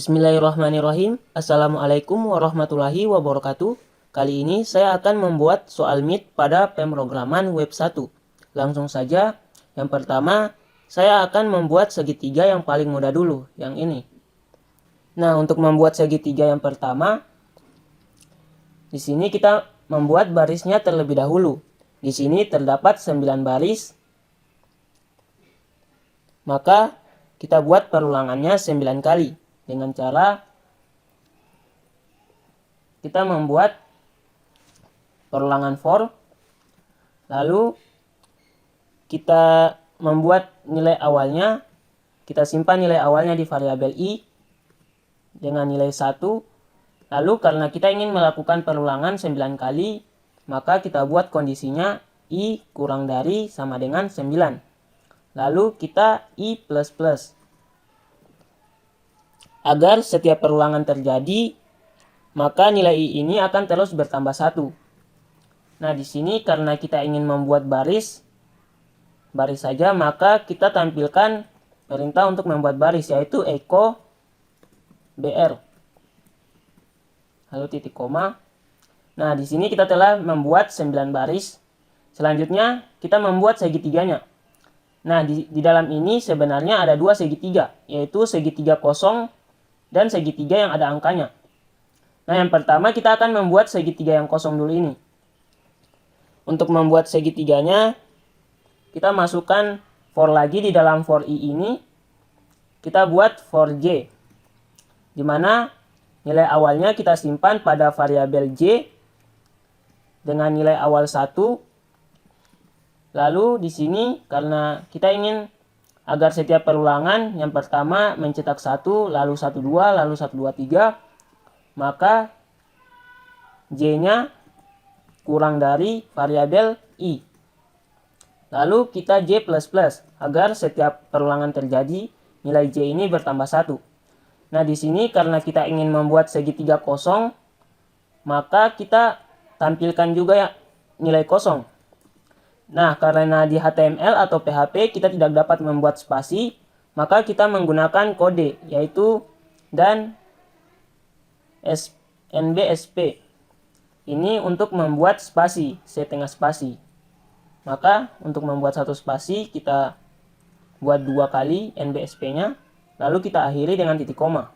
Bismillahirrahmanirrahim. Assalamualaikum warahmatullahi wabarakatuh. Kali ini saya akan membuat soal MIT pada pemrograman web 1. Langsung saja. Yang pertama, saya akan membuat segitiga yang paling mudah dulu, yang ini. Nah, untuk membuat segitiga yang pertama, di sini kita membuat barisnya terlebih dahulu. Di sini terdapat 9 baris. Maka kita buat perulangannya 9 kali. Dengan cara kita membuat perulangan for, lalu kita membuat nilai awalnya, kita simpan nilai awalnya di variabel i dengan nilai 1. Lalu karena kita ingin melakukan perulangan 9 kali, maka kita buat kondisinya i kurang dari sama dengan 9. Lalu kita i plus plus. Agar setiap perulangan terjadi, maka nilai i ini akan terus bertambah 1. Nah, di sini karena kita ingin membuat baris saja, maka kita tampilkan perintah untuk membuat baris, yaitu echo br. Lalu titik koma. Nah, di sini kita telah membuat 9 baris. Selanjutnya, kita membuat segitiganya. Nah, di dalam ini sebenarnya ada dua segitiga, yaitu segitiga kosong dan segitiga yang ada angkanya. Nah, yang pertama kita akan membuat segitiga yang kosong dulu ini. Untuk membuat segitiganya, kita masukkan for lagi di dalam for i ini. Kita buat for j, di mana nilai awalnya kita simpan pada variabel j dengan nilai awal 1. Lalu di sini karena kita ingin agar setiap perulangan yang pertama mencetak 1, lalu 1, 2, lalu 1, 2, 3, maka j-nya kurang dari variabel i. Lalu kita j plus plus agar setiap perulangan terjadi nilai j ini bertambah 1. Nah, di sini karena kita ingin membuat segitiga kosong, maka kita tampilkan juga ya nilai kosong. Nah, karena di HTML atau PHP kita tidak dapat membuat spasi, maka kita menggunakan kode, yaitu dan NBSP. Ini untuk membuat spasi, setengah spasi. Maka untuk membuat satu spasi kita buat 2 kali NBSP-nya, lalu kita akhiri dengan titik koma.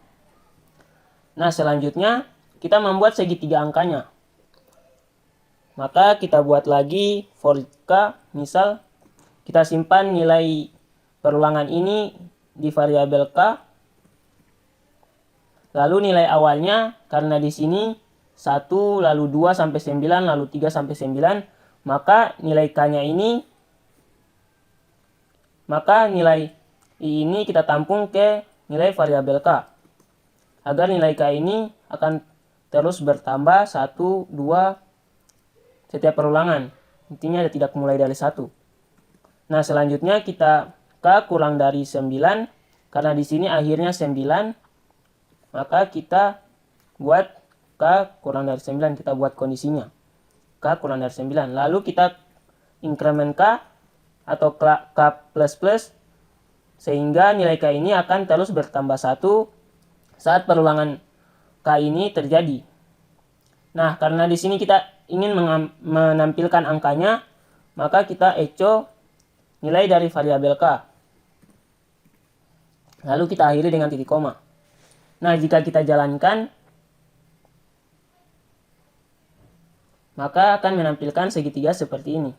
Nah, selanjutnya kita membuat segitiga angkanya. Maka kita buat lagi for k, misal kita simpan nilai perulangan ini di variabel k. Lalu nilai awalnya karena di sini 1, lalu 2 sampai 9, lalu 3 sampai 9, maka nilai k-nya ini, maka nilai i ini kita tampung ke nilai variabel k. Agar nilai k ini akan terus bertambah 1, 2 setiap perulangan. Intinya tidak mulai dari 1. Nah, selanjutnya kita k kurang dari 9. Karena di sini akhirnya 9. Maka kita buat k kurang dari 9. Kita buat kondisinya. K kurang dari 9. Lalu kita increment k atau k plus plus. Sehingga nilai k ini akan terus bertambah 1 saat perulangan k ini terjadi. Nah, karena di sini kita ingin menampilkan angkanya, maka kita echo nilai dari variabel k. Lalu kita akhiri dengan titik koma. Nah, jika kita jalankan, maka akan menampilkan segitiga seperti ini.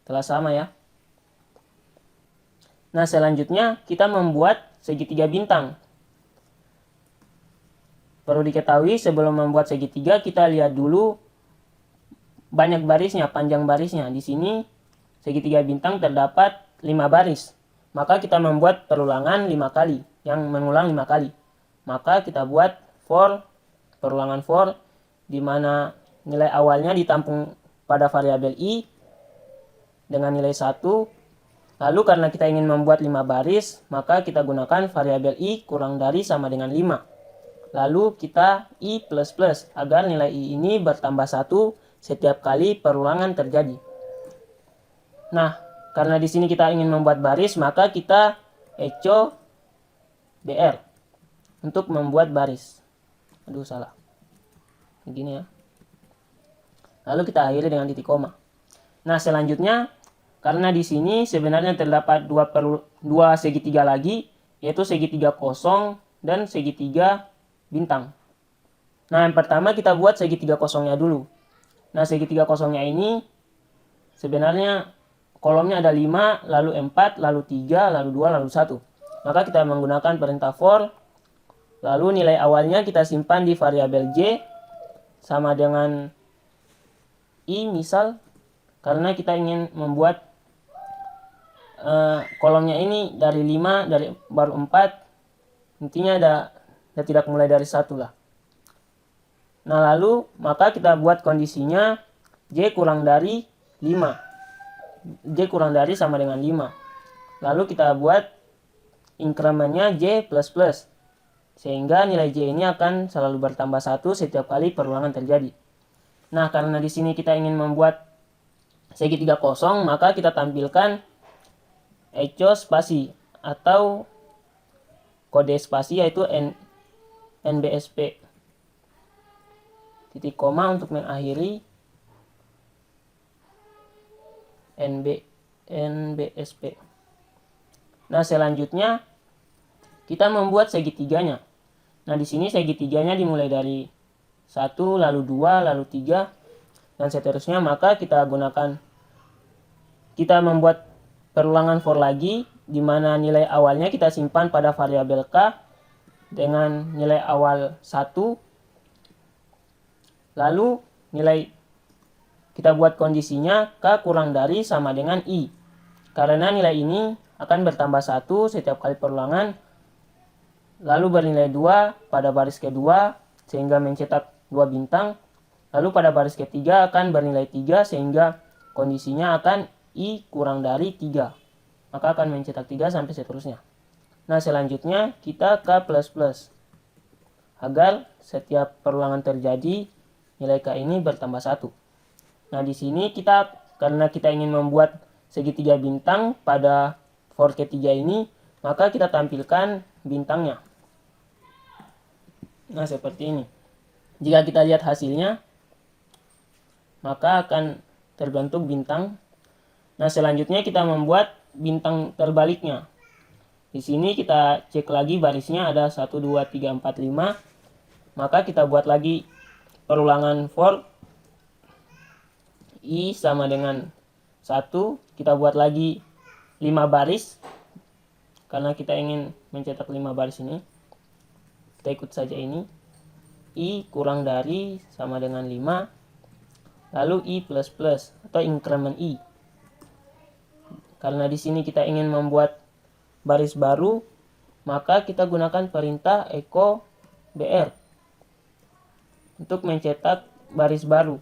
Telah sama ya. Nah, selanjutnya kita membuat segitiga bintang. Perlu diketahui sebelum membuat segitiga kita lihat dulu banyak barisnya, panjang barisnya. Di sini segitiga bintang terdapat 5 baris. Maka kita membuat perulangan 5 kali, yang mengulang 5 kali. Maka kita buat for, perulangan for, di mana nilai awalnya ditampung pada variabel i dengan nilai 1. Lalu karena kita ingin membuat 5 baris, maka kita gunakan variabel i kurang dari sama dengan 5. Lalu kita i plus plus agar nilai i ini bertambah 1 setiap kali perulangan terjadi. Nah, karena di sini kita ingin membuat baris, maka kita echo br. untuk membuat baris. Aduh, salah. Begini ya. Lalu kita akhiri dengan titik koma. Nah, selanjutnya karena di sini sebenarnya terdapat dua segitiga lagi, yaitu segitiga kosong dan segitiga bintang. Nah, yang pertama kita buat segitiga kosongnya dulu. Nah, segitiga kosongnya ini sebenarnya kolomnya ada 5, lalu 4, lalu 3, lalu 2, lalu 1. Maka kita menggunakan perintah for, lalu nilai awalnya kita simpan di variabel j sama dengan i misal, karena kita ingin membuat kolomnya ini dari 5, baru 4, intinya tidak mulai dari 1 lah. Nah, lalu maka kita buat kondisinya j kurang dari 5. J kurang dari sama dengan 5. Lalu kita buat inkremennya j plus plus, sehingga nilai j ini akan selalu bertambah 1 setiap kali perulangan terjadi. Nah, karena di sini kita ingin membuat segitiga kosong, maka kita tampilkan echo spasi atau kode spasi, yaitu NBSP. Titik koma untuk mengakhiri NBSP. Nah, selanjutnya kita membuat segitiganya. Nah, di sini segitiganya dimulai dari 1, lalu 2, lalu 3, dan seterusnya. Maka kita membuat perulangan for lagi, di mana nilai awalnya kita simpan pada variabel k dengan nilai awal 1. Lalu kita buat kondisinya k kurang dari sama dengan i, karena nilai ini akan bertambah 1 setiap kali perulangan, lalu bernilai 2 pada baris kedua sehingga mencetak 2 bintang, lalu pada baris ketiga akan bernilai 3 sehingga kondisinya akan i kurang dari 3, maka akan mencetak 3 sampai seterusnya. Nah, selanjutnya kita k plus plus, agar setiap perulangan terjadi nilai k ini bertambah 1. Nah, di sini karena kita ingin membuat segitiga bintang pada for ketiga ini, maka kita tampilkan bintangnya. Nah, seperti ini. Jika kita lihat hasilnya, maka akan terbentuk bintang. Nah, selanjutnya kita membuat bintang terbaliknya. Di sini kita cek lagi barisnya ada 1, 2, 3, 4, 5. Maka kita buat lagi perulangan for i sama dengan 1. Kita buat lagi 5 baris, karena kita ingin mencetak 5 baris ini. Kita ikut saja ini. I kurang dari sama dengan 5, lalu i plus plus atau inkremen i. Karena di sini kita ingin membuat baris baru, maka kita gunakan perintah echo br untuk mencetak baris baru.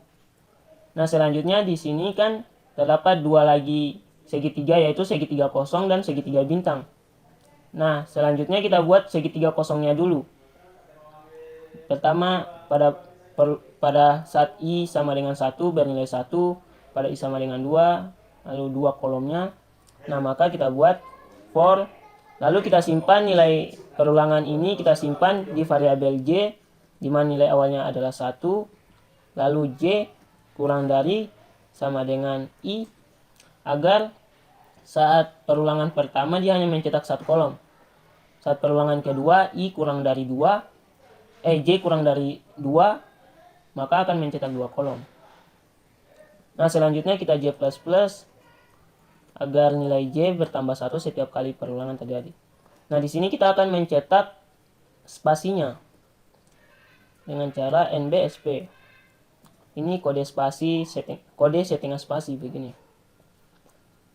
Nah, selanjutnya di sini kan terdapat 2 lagi segitiga, yaitu segitiga kosong dan segitiga bintang. Nah, selanjutnya kita buat segitiga kosongnya dulu. Pertama, pada saat i sama dengan 1 bernilai 1, pada i sama dengan 2, lalu 2 kolomnya. Nah, maka kita buat for, lalu kita simpan nilai perulangan ini, kita simpan di variabel j, di mana nilai awalnya adalah 1, lalu j kurang dari sama dengan i, agar saat perulangan pertama dia hanya mencetak 1 kolom. Saat perulangan kedua i kurang dari 2, j kurang dari 2, maka akan mencetak 2 kolom. Nah, selanjutnya kita j plus plus, agar nilai j bertambah 1 setiap kali perulangan terjadi. Nah, di sini kita akan mencetak spasinya dengan cara NBSP. Ini kode spasi, kode settingan spasi begini.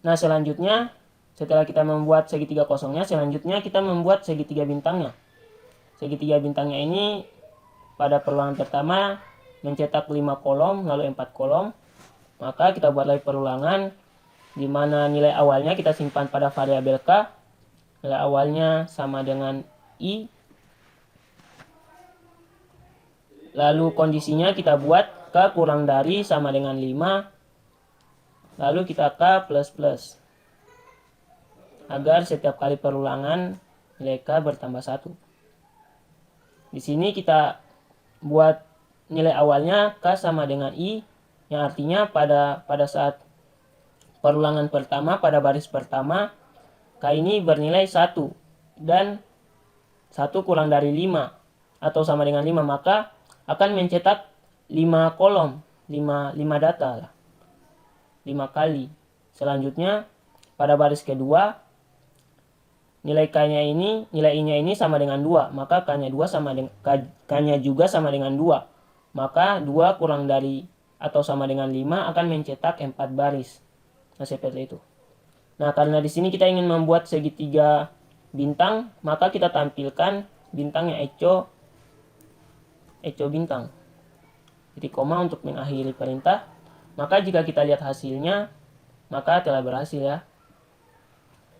Nah, selanjutnya setelah kita membuat segitiga kosongnya, selanjutnya kita membuat segitiga bintangnya. Segitiga bintangnya ini pada perulangan pertama mencetak 5 kolom, lalu 4 kolom. Maka kita buat lagi perulangan, di mana nilai awalnya kita simpan pada variabel k. Nilai awalnya sama dengan i. Lalu kondisinya kita buat k kurang dari sama dengan 5. Lalu kita k plus plus, agar setiap kali perulangan nilai k bertambah 1. Di sini kita buat nilai awalnya K sama dengan I, yang artinya pada saat perulangan pertama pada baris pertama K ini bernilai 1 dan 1 kurang dari 5 atau sama dengan 5, maka akan mencetak 5 kolom, 5 data lah, 5 kali. Selanjutnya pada baris kedua nilai I-nya ini sama dengan 2, maka K-nya juga sama dengan 2. Maka 2 kurang dari atau sama dengan 5 akan mencetak 4 baris. Nah, seperti itu. Nah, karena di sini kita ingin membuat segitiga bintang, maka kita tampilkan bintangnya echo bintang. Titik koma untuk mengakhiri perintah. Maka jika kita lihat hasilnya, maka telah berhasil ya.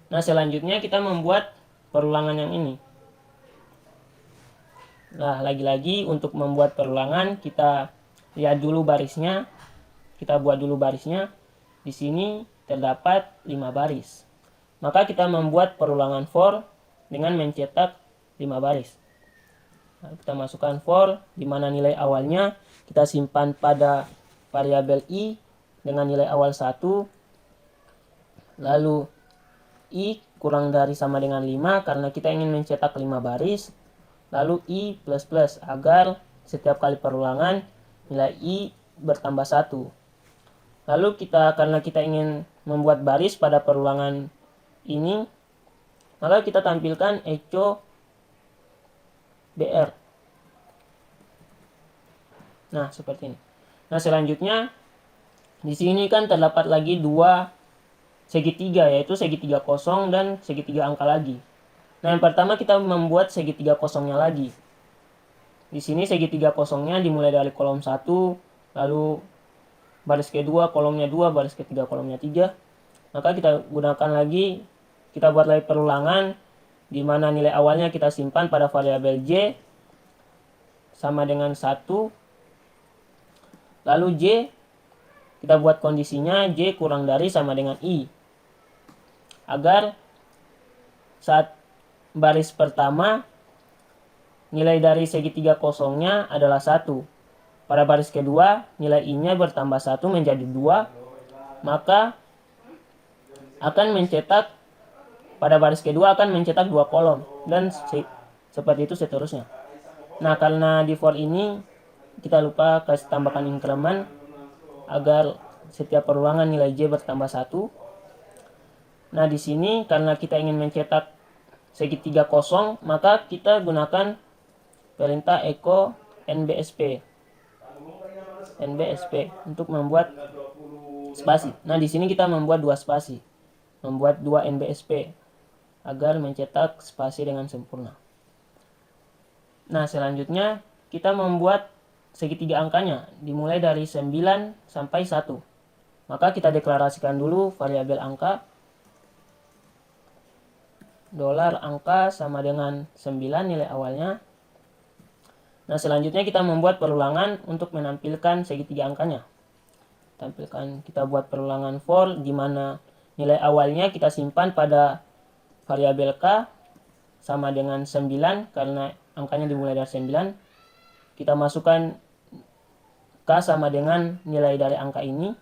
Nah, selanjutnya kita membuat perulangan yang ini. Nah, lagi-lagi untuk membuat perulangan kita lihat dulu barisnya. Kita buat dulu barisnya. Di sini terdapat 5 baris. Maka kita membuat perulangan for dengan mencetak 5 baris. Nah, kita masukkan for, di mana nilai awalnya kita simpan pada variabel i dengan nilai awal 1. Lalu i kurang dari sama dengan 5 karena kita ingin mencetak 5 baris. Lalu i plus plus agar setiap kali perulangan nilai i bertambah 1. Lalu karena kita ingin membuat baris pada perulangan ini, maka kita tampilkan echo BR. Nah, seperti ini. Nah, selanjutnya di sini kan terdapat lagi dua segitiga, yaitu segitiga kosong dan segitiga angka lagi. Nah, yang pertama kita membuat segitiga kosongnya lagi. Di sini segitiga kosongnya dimulai dari kolom 1, lalu baris kedua kolomnya 2, baris ketiga kolomnya 3. Maka kita gunakan lagi, kita buat lagi perulangan di mana nilai awalnya kita simpan pada variabel j sama dengan 1. Lalu j kita buat kondisinya j kurang dari sama dengan i, agar saat baris pertama nilai dari segitiga kosongnya adalah 1. Pada baris kedua nilai i-nya bertambah 1 menjadi 2, maka akan mencetak pada baris kedua akan mencetak 2 kolom dan seperti itu seterusnya. Nah, karena di for ini kita lupa kasih tambahkan increment agar setiap perulangan nilai j bertambah 1. Nah, di sini karena kita ingin mencetak segitiga kosong, maka kita gunakan perintah echo nbsp untuk membuat spasi. Nah, di sini kita membuat 2 spasi, membuat 2 nbsp agar mencetak spasi dengan sempurna. Nah, selanjutnya kita membuat segitiga angkanya dimulai dari 9 sampai 1. Maka kita deklarasikan dulu variabel angka. $angka sama dengan 9 nilai awalnya. Nah, selanjutnya kita membuat perulangan untuk menampilkan segitiga angkanya. Kita buat perulangan for di mana nilai awalnya kita simpan pada variabel k sama dengan 9 karena angkanya dimulai dari 9. Kita masukkan k sama dengan nilai dari angka ini.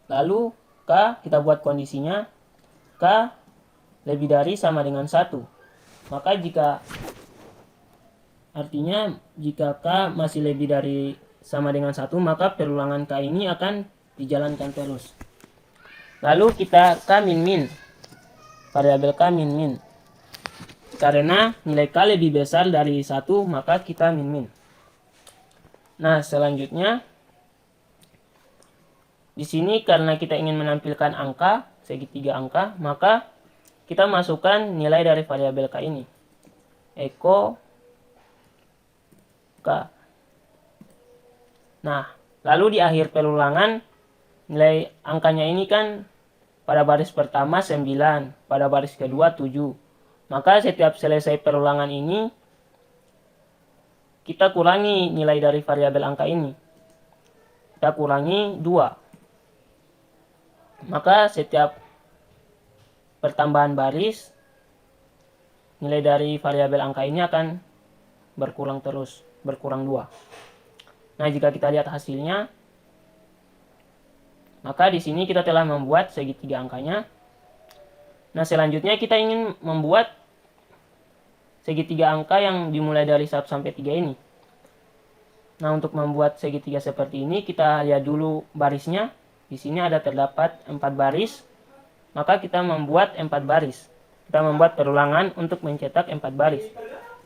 Lalu k kita buat kondisinya k lebih dari sama dengan 1. Maka jika k masih lebih dari sama dengan 1, maka perulangan k ini akan dijalankan terus. Lalu kita k min, variabel k min. Karena nilai k lebih besar dari 1, maka kita min. Nah, selanjutnya di sini karena kita ingin menampilkan angka, segitiga angka, maka kita masukkan nilai dari variabel k ini. Echo k. Nah, lalu di akhir perulangan nilai angkanya ini kan pada baris pertama 9, pada baris kedua 7. Maka setiap selesai perulangan ini kita kurangi nilai dari variabel angka ini. Kita kurangi 2. Maka setiap pertambahan baris nilai dari variabel angka ini akan berkurang terus, berkurang 2. Nah, jika kita lihat hasilnya, maka di sini kita telah membuat segitiga angkanya. Nah, selanjutnya kita ingin membuat segitiga angka yang dimulai dari 1 sampai 3 ini. Nah, untuk membuat segitiga seperti ini, kita lihat dulu barisnya. Di sini ada terdapat 4 baris, maka kita membuat 4 baris. Kita membuat perulangan untuk mencetak 4 baris,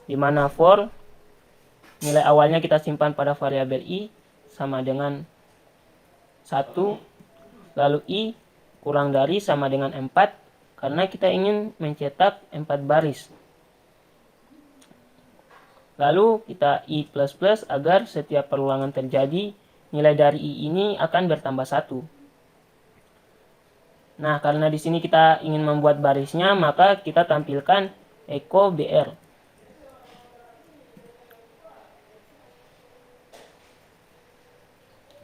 di mana for nilai awalnya kita simpan pada variabel i sama dengan 1, lalu i kurang dari sama dengan 4, karena kita ingin mencetak 4 baris. Lalu kita i++ agar setiap perulangan terjadi, nilai dari i ini akan bertambah 1. Nah, karena di sini kita ingin membuat barisnya, maka kita tampilkan echo br.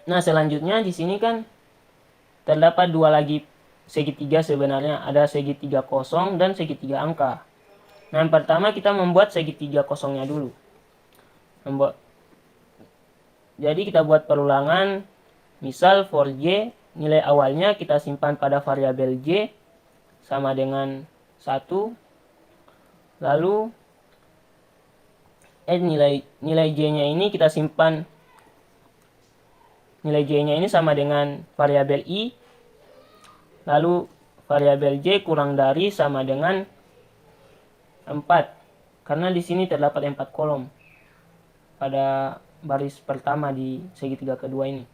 Nah, selanjutnya di sini kan terdapat 2 lagi segitiga sebenarnya. Ada segitiga kosong dan segitiga angka. Nah, yang pertama kita membuat segitiga kosongnya dulu. Jadi kita buat perulangan, misal for j, nilai awalnya kita simpan pada variabel j sama dengan 1. Lalu nilai j-nya ini kita simpan, nilai j-nya ini sama dengan variabel i. Lalu variabel j kurang dari sama dengan 4. Karena di sini terdapat 4 kolom pada baris pertama di segitiga kedua ini.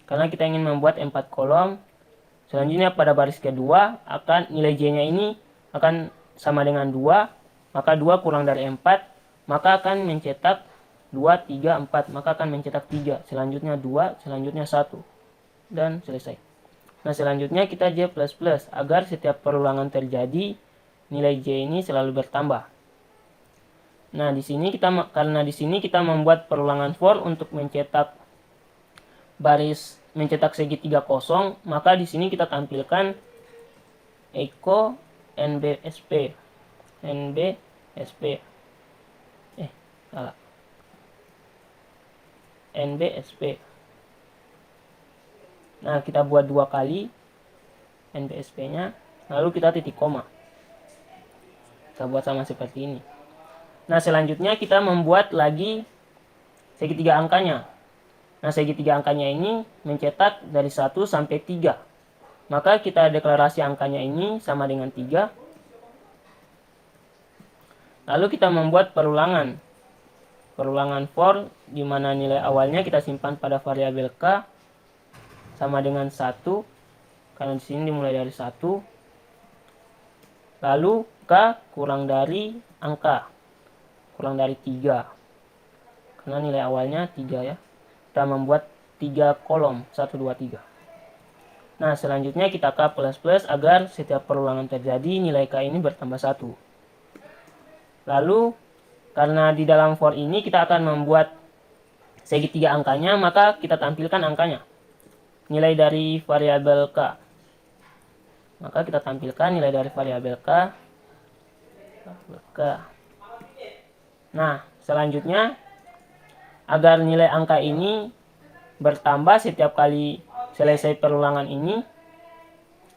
Karena kita ingin membuat 4 kolom, selanjutnya pada baris kedua akan nilai j-nya ini akan sama dengan 2, maka 2 kurang dari 4, maka akan mencetak 2, 3, 4, maka akan mencetak 3, selanjutnya 2, selanjutnya 1, dan selesai. Nah, selanjutnya kita j++, agar setiap perulangan terjadi, nilai j ini selalu bertambah. Nah, karena di sini kita membuat perulangan for untuk mencetak segitiga kosong, maka di sini kita tampilkan echo nbsp. nbsp. Nah, kita buat 2 kali nbsp-nya, lalu kita titik koma. Kita buat sama seperti ini. Nah, selanjutnya kita membuat lagi segitiga angkanya. Nah, segitiga angkanya ini mencetak dari 1 sampai 3. Maka kita deklarasi angkanya ini sama dengan 3. Lalu kita membuat perulangan. Perulangan for, di mana nilai awalnya kita simpan pada variabel k sama dengan 1. Karena di sini dimulai dari 1. Lalu k kurang dari angka, kurang dari 3. Karena nilai awalnya 3 ya. Kita membuat 3 kolom, 1, 2, 3. Nah, selanjutnya kita k++ agar setiap perulangan terjadi, nilai k ini bertambah 1. Lalu, karena di dalam for ini kita akan membuat segitiga angkanya, maka kita tampilkan angkanya. Nilai dari variabel k. Maka kita tampilkan nilai dari variabel k. Nah, selanjutnya agar nilai angka ini bertambah setiap kali selesai perulangan ini,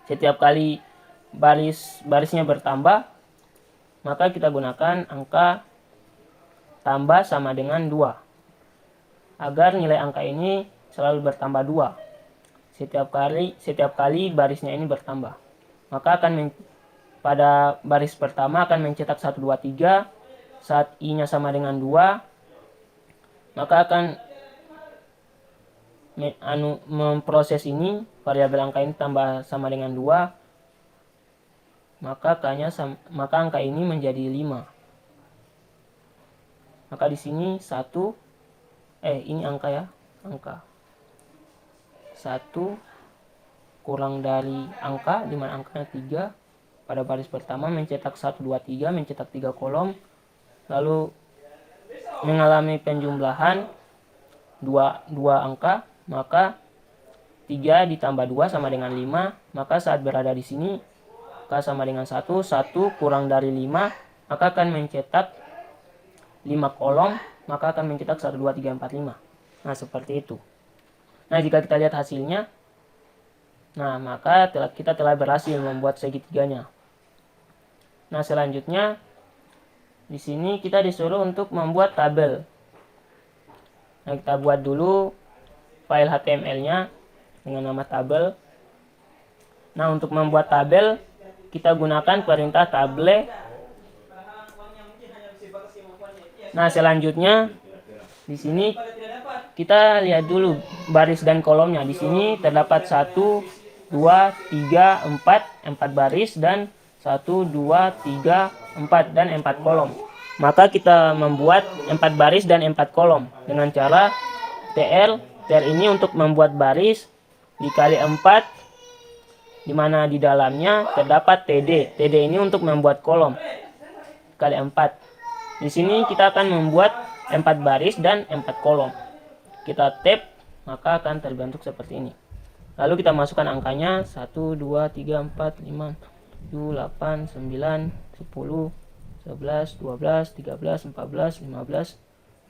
setiap kali barisnya bertambah, maka kita gunakan angka tambah sama dengan 2 agar nilai angka ini selalu bertambah 2 setiap kali barisnya ini bertambah. Maka pada baris pertama akan mencetak 1, 2, 3. Saat i-nya sama dengan 2, maka akan memproses ini, variabel angka ini tambah sama dengan 2, maka angka ini menjadi 5. Maka di sini 1, ini angka ya, angka 1 kurang dari angka, di mana angkanya 3. Pada baris pertama mencetak 1, 2, 3, mencetak 3 kolom, lalu mengalami penjumlahan 2 angka, maka 3 ditambah 2 sama dengan 5, maka saat berada di sini k sama dengan 1, 1 kurang dari 5, maka akan mencetak 5 kolom, maka akan mencetak 1, 2, 3, 4, 5. Nah, seperti itu. Nah, jika kita lihat hasilnya, nah, maka kita telah berhasil membuat segitiganya. Nah, selanjutnya di sini kita disuruh untuk membuat tabel. Nah, kita buat dulu file HTML-nya dengan nama tabel. Nah, untuk membuat tabel, kita gunakan perintah table. Nah, selanjutnya di sini kita lihat dulu baris dan kolomnya. Di sini terdapat 1, 2, 3, 4 baris dan 1, 2, 3, 4 dan 4 kolom. Maka kita membuat 4 baris dan 4 kolom dengan cara TR ini untuk membuat baris dikali 4, di mana di dalamnya terdapat TD ini untuk membuat kolom kali 4. Di sini kita akan membuat 4 baris dan 4 kolom. Kita tab, maka akan terbentuk seperti ini. Lalu kita masukkan angkanya 1, 2, 3, 4, 5, 7, 8, 9, 10, 11, 12, 13, 14, 15,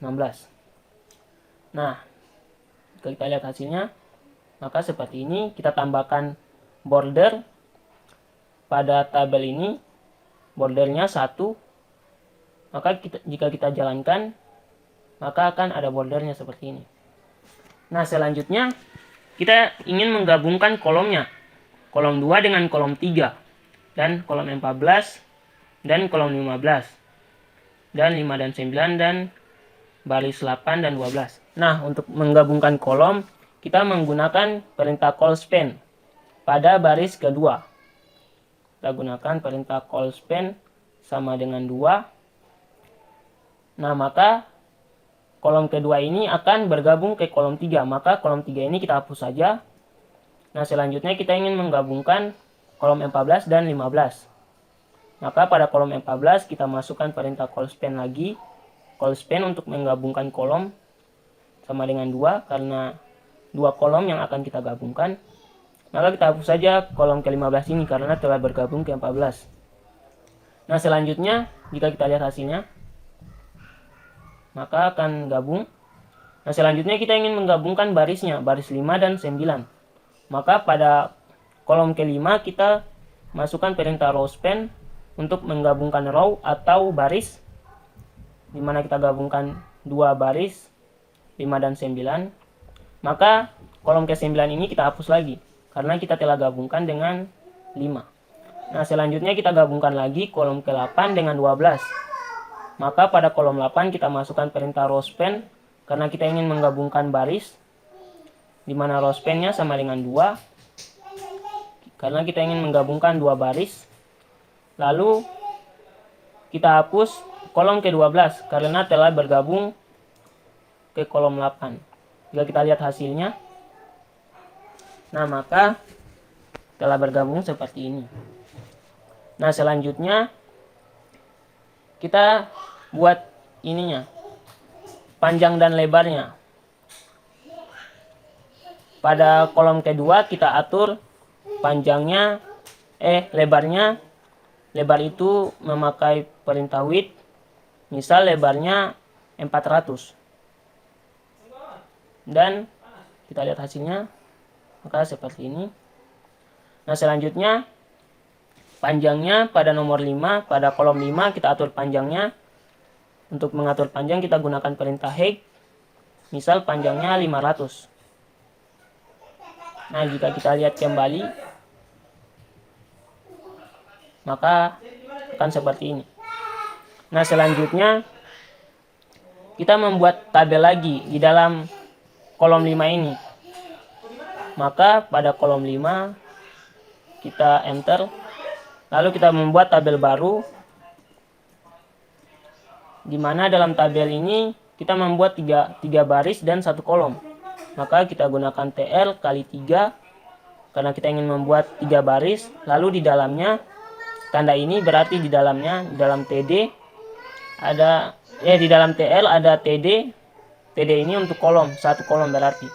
16. Nah, jika kita lihat hasilnya, maka seperti ini. Kita tambahkan border pada tabel ini. Bordernya 1. Maka jika kita jalankan, maka akan ada bordernya seperti ini. Nah, selanjutnya kita ingin menggabungkan kolomnya. Kolom 2 dengan kolom 3. Dan kolom 14 dan kolom 15. Dan 5 dan 9 dan baris 8 dan 12. Nah, untuk menggabungkan kolom, kita menggunakan perintah call span pada baris kedua. Kita gunakan perintah call span sama dengan 2. Nah, maka kolom kedua ini akan bergabung ke kolom 3. Maka kolom 3 ini kita hapus saja. Nah, selanjutnya kita ingin menggabungkan kolom 14 dan 15. Maka pada kolom 14 kita masukkan perintah call span lagi. Call span untuk menggabungkan kolom sama dengan 2 karena 2 kolom yang akan kita gabungkan. Maka kita hapus saja kolom ke-15 ini karena telah bergabung ke 14. Nah, selanjutnya jika kita lihat hasilnya, maka akan gabung. Nah, selanjutnya kita ingin menggabungkan barisnya, baris 5 dan 9. Maka pada kolom ke-5 kita masukkan perintah row span untuk menggabungkan row atau baris, di mana kita gabungkan 2 baris 5 dan 9. Maka kolom ke-9 ini kita hapus lagi karena kita telah gabungkan dengan 5. Nah, selanjutnya kita gabungkan lagi kolom ke-8 dengan 12. Maka pada kolom 8 kita masukkan perintah row span karena kita ingin menggabungkan baris, di mana row span-nya sama dengan 2 karena kita ingin menggabungkan 2 baris. Lalu kita hapus kolom ke-12 karena telah bergabung ke kolom 8. Jika kita lihat hasilnya, nah, maka telah bergabung seperti ini. Nah, selanjutnya kita buat ininya, panjang dan lebarnya. Pada kolom kedua kita atur panjangnya, lebarnya. Lebar itu memakai perintah width. Misal lebarnya 400. Dan kita lihat hasilnya, maka seperti ini. Nah, selanjutnya panjangnya pada nomor 5, pada kolom 5 kita atur panjangnya. Untuk mengatur panjang kita gunakan perintah height. Misal panjangnya 500. Nah, jika kita lihat kembali, maka akan seperti ini. Nah, selanjutnya kita membuat tabel lagi di dalam kolom 5 ini. Maka pada kolom 5 kita enter. Lalu kita membuat tabel baru, di mana dalam tabel ini kita membuat 3 baris dan 1 kolom. Maka kita gunakan TR kali 3 karena kita ingin membuat 3 baris. Lalu di dalamnya tanda ini berarti di dalamnya, di dalam TD ada di dalam TL ada TD. TD ini untuk kolom, 1 kolom berarti.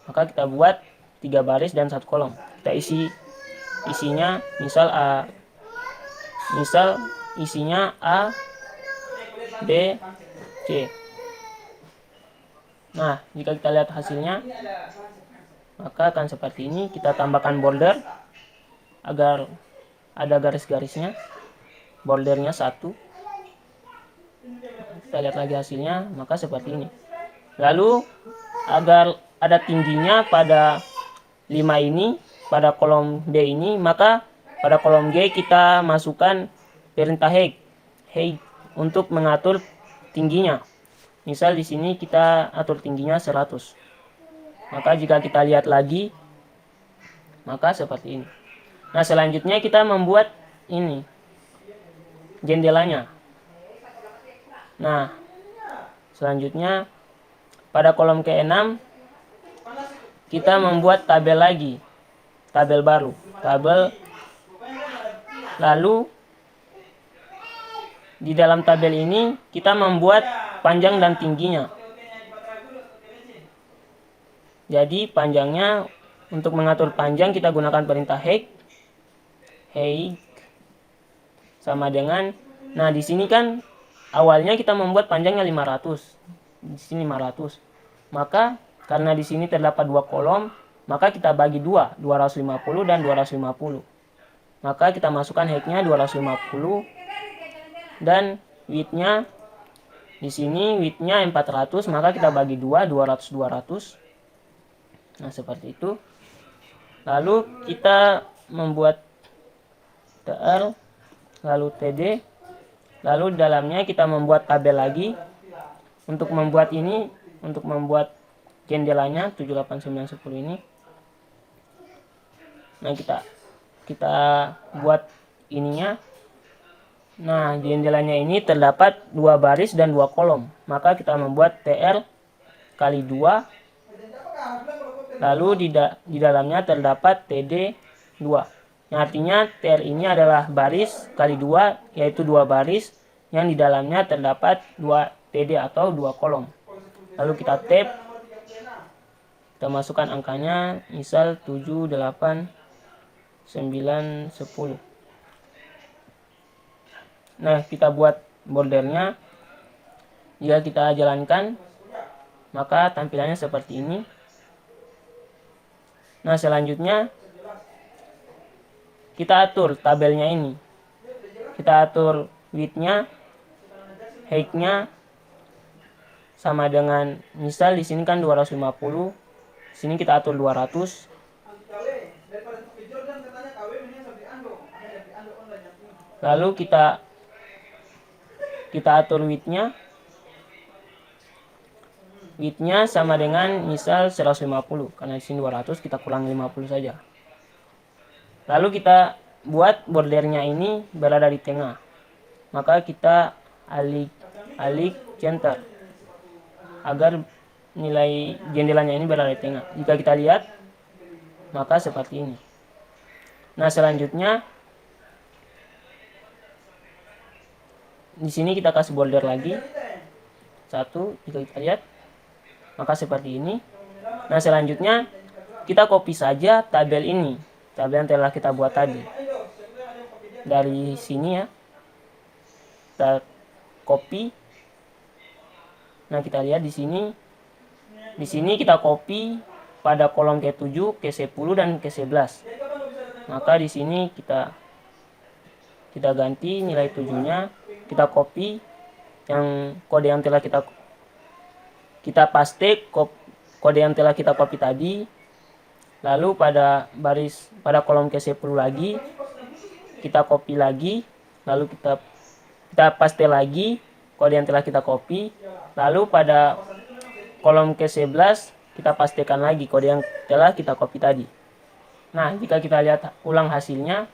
Maka kita buat 3 baris dan 1 kolom. Kita isinya misal isinya A, B, C. Nah, jika kita lihat hasilnya, maka akan seperti ini. Kita tambahkan border agar ada garis-garisnya. Bordernya 1. Kita lihat lagi hasilnya, maka seperti ini. Lalu agar ada tingginya pada 5 ini, pada kolom D ini, maka pada kolom G kita masukkan perintah height untuk mengatur tingginya. Misal di sini kita atur tingginya 100. Maka jika kita lihat lagi, maka seperti ini. Nah, selanjutnya kita membuat ini jendelanya. Nah, selanjutnya pada kolom ke-6 kita membuat tabel lagi, tabel baru, lalu di dalam tabel ini kita membuat panjang dan tingginya. Jadi panjangnya, untuk mengatur panjang kita gunakan perintah height sama dengan, nah di sini kan awalnya kita membuat panjangnya 500, di sini 500. Maka karena di sini terdapat 2 kolom, maka kita bagi 2, 250 dan 250. Maka kita masukkan height-nya 250 dan width-nya di sini width-nya 400, maka kita bagi 2, 200. Nah, seperti itu. Lalu kita membuat TR, lalu TD, lalu di dalamnya kita membuat tabel lagi untuk membuat ini, untuk membuat jendelanya 7, 8, 9, 10 ini. Nah, kita buat ininya. Nah, jendelanya ini terdapat 2 baris dan 2 kolom. Maka kita membuat TR kali 2. Lalu di dalamnya terdapat TD 2. Yang artinya TR ini adalah baris kali 2, yaitu 2 baris yang di dalamnya terdapat 2 TD atau 2 kolom. Lalu kita tab. Kita masukkan angkanya, misal 7, 8, 9, 10. Nah, kita buat bordernya. Jika kita jalankan, maka tampilannya seperti ini. Nah, selanjutnya kita atur tabelnya ini. Kita atur width-nya, height-nya sama dengan, misal di sini kan 250. Di sini kita atur 200. Lalu kita atur width-nya. Width-nya sama dengan misal 150, karena di sini 200, kita kurang 50 saja. Lalu kita buat bordernya ini berada di tengah. Maka kita alik center agar nilai jendelanya ini berada di tengah. Jika kita lihat, maka seperti ini. Nah, selanjutnya di sini kita kasih border lagi 1. Jika kita lihat, maka seperti ini. Nah, selanjutnya kita copy saja tabel ini, tabel yang telah kita buat tadi. Dari sini ya, kita copy. Nah, kita lihat di sini. Di sini kita copy pada kolom ke-7, ke-10 dan ke-11. Maka di sini kita ganti nilai 7-nya, kita copy yang kode yang telah kita paste kode yang telah kita copy tadi. Lalu pada kolom ke-10 lagi kita copy lagi, lalu kita paste lagi kode yang telah kita copy. Lalu pada kolom ke-11 kita pastekan lagi kode yang telah kita copy tadi. Nah, jika kita lihat ulang hasilnya,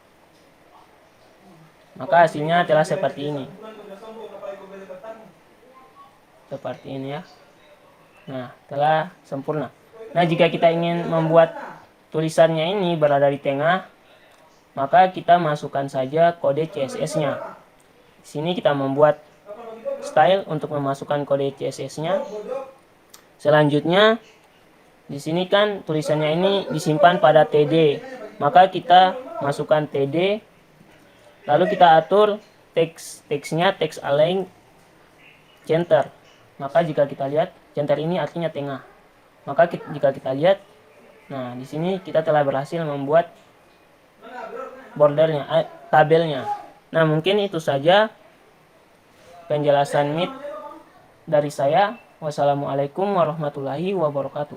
maka hasilnya telah seperti ini. Seperti ini ya. Nah, telah sempurna. Nah, jika kita ingin membuat tulisannya ini berada di tengah, maka kita masukkan saja kode CSS-nya. Di sini kita membuat style untuk memasukkan kode CSS-nya. Selanjutnya, di sini kan tulisannya ini disimpan pada TD. Maka kita masukkan TD. Lalu kita atur teksnya teks align center. Maka jika kita lihat center ini artinya tengah. Maka jika kita lihat, nah di sini kita telah berhasil membuat bordernya, tabelnya. Nah mungkin itu saja penjelasan Meet dari saya. Wassalamualaikum warahmatullahi wabarakatuh.